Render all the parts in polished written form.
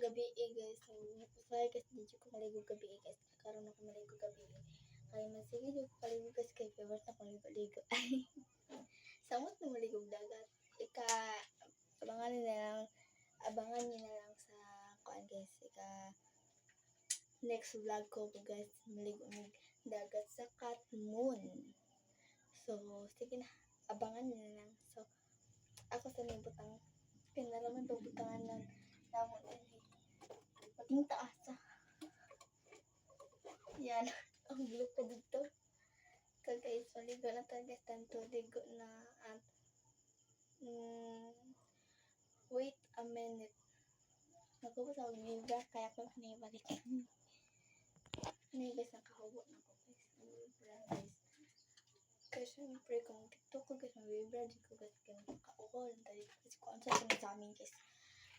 gabi guys. So, sorry guys, di ko maligo gabi guys. Karon ako maligo gabi. Kaya masige jud paligo guys kay favorite na kong ligo. Samot na maligo dagat. Abangan niyo na lang, sa kuan guys. Next vlog ko guys, maligo ng dagat sa Katmon. So, sige na, abangan niyo na lang. So, ako sa may butang, pinaraman itong butangan ng namo din. Pating taas sa. Yan, ang blue pa dito. So guys, maligo na tayo guys, tanto ligo na at wait a minute. Magkabot ako nila, kaya ko naibalik. Guys, nakahubo na ako guys. Guys. Kaya syempre, kung TikTok ko guys, mabibra di ko guys, kaya nakauhol. Dahil kasi kung ano sa amin guys.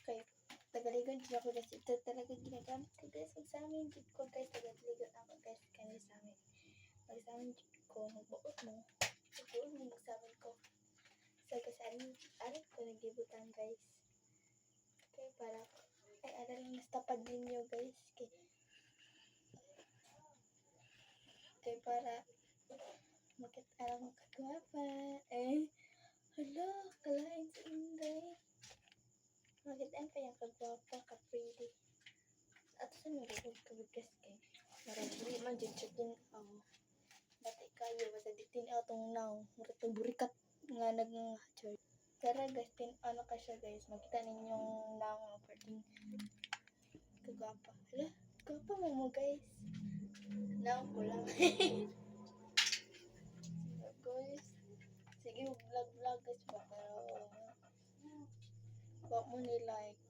Kaya tagaligan din ako guys. Ito talaga ginagamit ko guys. Pag sa amin, di ko guys, tagaligan ako guys. Kaya sa amin. Pag sa amin, di ko magbuot mo. Magbuot mo magsamin ko. So guys, arin ko nagibutan guys. Kaya para, ay aral mas tapad din nyo guys. Kaya para, alam mo kagwapa. Hala, kalain sa inday. Makitaan pa yung kagwapa, ka-pretty. At saan nagagawin ka guys kay marami man dyan chicken batik kayo basta ditin itong now muritong burikat nga nag-church. Tara guys, ano ka siya guys, makita ninyong now parting kagwapa. Hala, kagwapa mo guys. Now ko lang. So guys, sige vlog guys ba pero wag mo ni like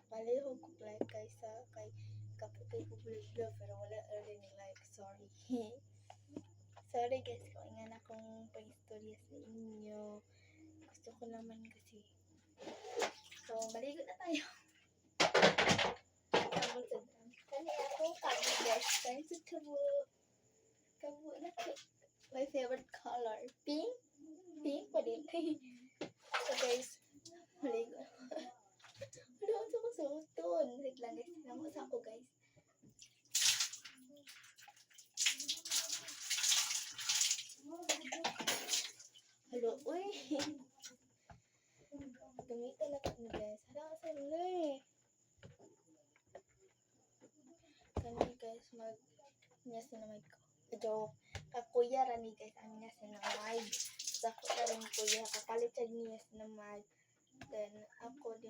palihog ko like guys kay kapatid ko vlog pero wala rin ni like, sorry. Sorry guys kung ingan akong pang-istorya sa inyo. Gusto ko naman kasi. So, maligo na tayo. Kani akong kabu guys. Time to kabu. Kabu na ko. My favorite color. Pink? Pink pa din. So guys, maligo. Ano ako sa suton? Wait lang guys. Namus ako guys. Hello, uy. Gamitan na ito guys. Hala, sa uloy. Kani guys, nyas na may joke. Kakuya rani guys, ang nyas na mag. Sa kuya rin kuya, kapalit siya nyas na mag. Then, ako din.